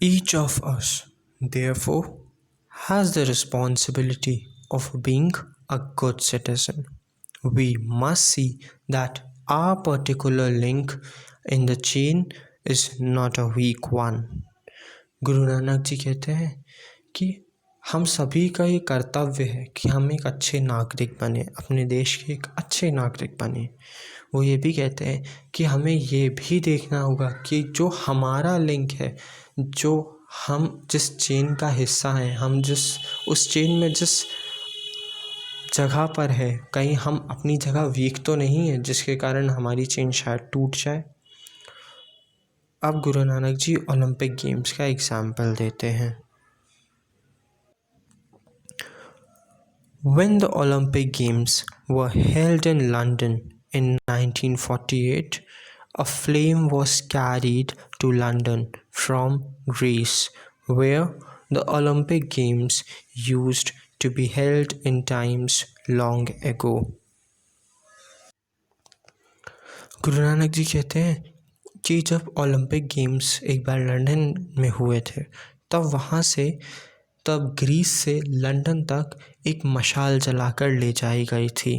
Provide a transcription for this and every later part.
Each of us, therefore, has the responsibility of being a good citizen. We must see that our particular link in the chain is not a weak one. गुरु नानक जी कहते हैं कि हम सभी का ये कर्तव्य है कि हम एक अच्छे नागरिक बने, अपने देश के एक अच्छे नागरिक बने। वो ये भी कहते हैं कि हमें ये भी देखना होगा कि जो हमारा लिंक है, जो हम जिस चेन का हिस्सा हैं, हम जिस उस चेन में जिस जगह पर है, कहीं हम अपनी जगह वीक तो नहीं है जिसके कारण हमारी चेन शायद टूट जाए। अब गुरु नानक जी ओलंपिक गेम्स का एग्जाम्पल देते हैं। When the Olympic Games were held in London in 1948, a flame was carried to London from Greece, where the Olympic Games used to be held in times long ago. गुरु नानक जी कहते हैं कि जब Olympic games एक बार London में हुए थे, तब Greece से लंदन तक एक मशाल जलाकर ले जाई गई थी।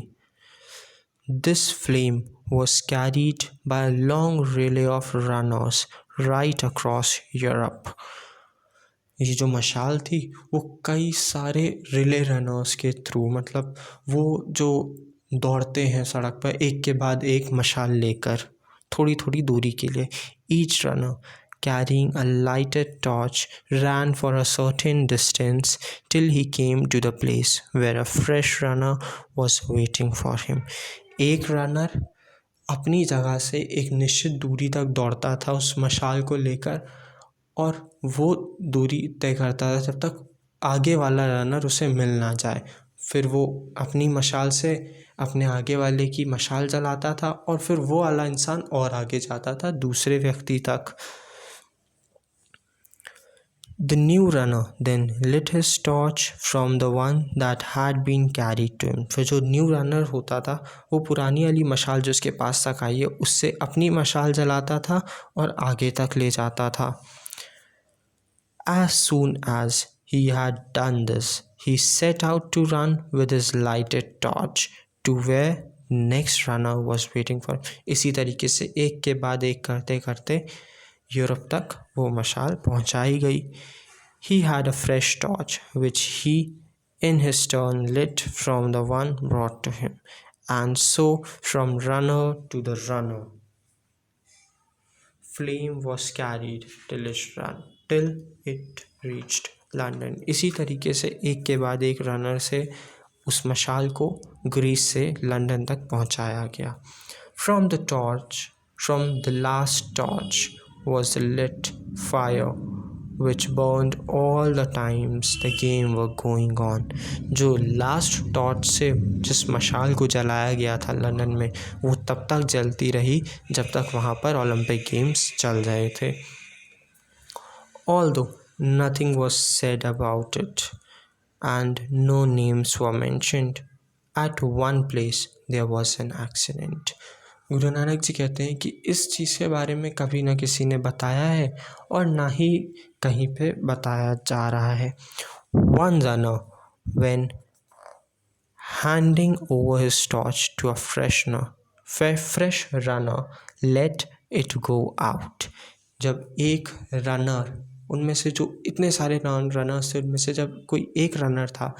This flame was carried by a long relay of runners right across Europe. ये जो मशाल थी वो कई सारे रिले रनर्स के थ्रू, मतलब वो जो दौड़ते हैं सड़क पर एक के बाद एक मशाल लेकर थोड़ी थोड़ी दूरी के लिए, each runner carrying a lighted torch ran for a certain distance till he came to the place where a fresh runner was waiting for him. एक रनर अपनी जगह से एक निश्चित दूरी तक दौड़ता था उस मशाल को लेकर, और वो दूरी तय करता था जब तक आगे वाला रनर उसे मिल ना जाए। फिर वो अपनी मशाल से अपने आगे वाले की मशाल जलाता था और फिर वो वाला इंसान और आगे जाता था दूसरे व्यक्ति तक। The new runner then lit his torch from the one that had been carried to him. फिर जो न्यू रनर होता था वो पुरानी वाली मशाल जो उसके पास तक आई है उससे अपनी मशाल जलाता था और आगे तक ले जाता था। As soon as he had done this, he set out to run with his lighted torch to where next runner was waiting for him. इसी तरीके से एक के बाद एक करते करते यूरोप तक वो मशाल पहुंचाई गई। He had a fresh torch which he in his turn lit from the one brought to him, and so from runner to the runner flame was carried till it reached London. इसी तरीके से एक के बाद एक runner से उस मशाल को ग्रीस से लंदन तक पहुंचाया गया। From the last torch was the lit fire which burned all the times the game were going on. जो लास्ट टॉर्च से जिस मशाल को जलाया गया था लंदन में, वो तब तक जलती रही जब तक वहाँ पर ओलंपिक गेम्स चल रहे थे। Although nothing was said about it and no names were mentioned, at one place there was an accident. गुरु नानक जी कहते हैं कि इस चीज़ के बारे में कभी ना किसी ने बताया है और ना ही कहीं पे बताया जा रहा है। One runner, when handing over his torch to a fresh runner, let it go out. जब एक रनर, उनमें से जो इतने सारे रनर्स थे उनमें से जब कोई एक रनर था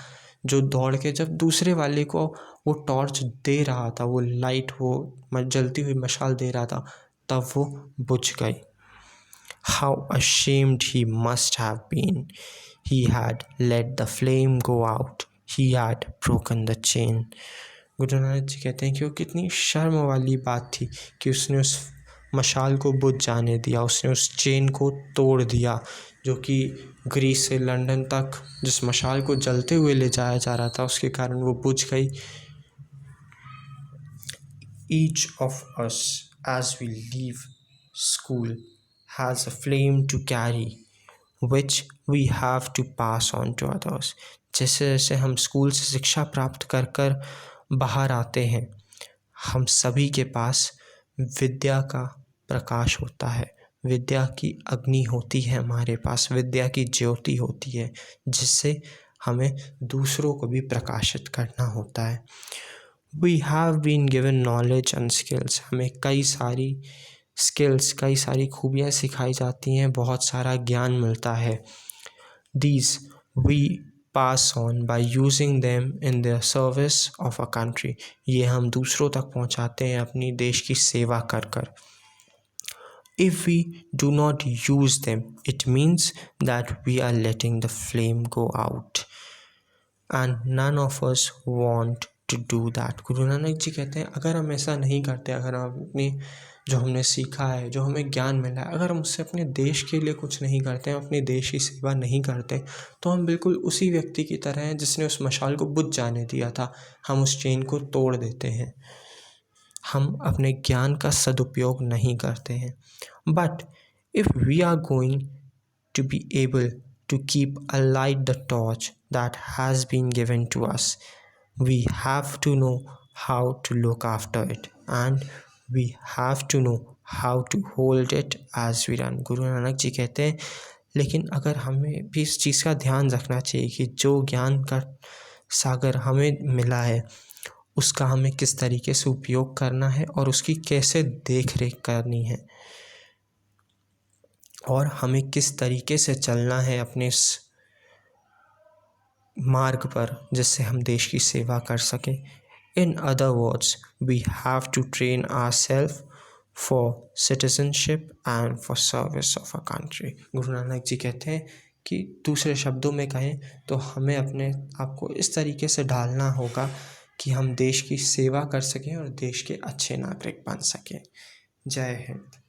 जो दौड़ के जब दूसरे वाले को वो टॉर्च दे रहा था, वो लाइट, वो जलती हुई मशाल दे रहा था, तब वो बुझ गई। How ashamed he must have been. He had let the flame go out. He had broken the chain. गुरु नानक जी कहते हैं कि वो कितनी शर्म वाली बात थी कि उसने उस मशाल को बुझ जाने दिया, उसने उस चेन को तोड़ दिया जो कि ग्रीस से लंदन तक जिस मशाल को जलते हुए ले जाया जा रहा था उसके कारण वो बुझ गई। Each of us as we leave school has a flame to carry which we have to pass on to others. जैसे जैसे हम स्कूल से शिक्षा प्राप्त कर कर बाहर आते हैं, हम सभी के पास विद्या का प्रकाश होता है, विद्या की अग्नि होती है हमारे पास, विद्या की ज्योति होती है जिससे हमें दूसरों को भी प्रकाशित करना होता है। We have been given knowledge and skills, हमें कई सारी स्किल्स, कई सारी खूबियाँ सिखाई जाती हैं, बहुत सारा ज्ञान मिलता है। These we pass on by using them in the service of a country, ये हम दूसरों तक पहुंचाते हैं अपनी देश की सेवा कर कर। If we do not use them, it means that we are letting the flame go out, and none of us want to do that। गुरु नानक जी कहते हैं अगर हम ऐसा नहीं करते, अगर हम अपनी जो हमने सीखा है, जो हमें ज्ञान मिला है, अगर हम उससे अपने देश के लिए कुछ नहीं करते हैं, अपने देश की सेवा नहीं करते, तो हम बिल्कुल उसी व्यक्ति की तरह हैं जिसने उस मशाल को बुझ जाने दिया था। हम उस चेन को तोड़ देते हैं, हम अपने ज्ञान का सदुपयोग नहीं करते हैं। But if we are going to be able to keep alight the torch that has been given to us, we have to know how to look after it, and we have to know how to hold it as we run। गुरु नानक जी कहते हैं लेकिन अगर हमें भी इस चीज़ का ध्यान रखना चाहिए कि जो ज्ञान का सागर हमें मिला है उसका हमें किस तरीके से उपयोग करना है और उसकी कैसे देख रेख करनी है, और हमें किस तरीके से चलना है अपने इस मार्ग पर जिससे हम देश की सेवा कर सकें। In other words we have to train ourselves for citizenship and for service of a country. Guru Nanak जी कहते हैं कि दूसरे शब्दों में कहें तो हमें अपने आप को इस तरीके से ढालना होगा कि हम देश की सेवा कर सकें और देश के अच्छे नागरिक बन सकें। जय हिंद।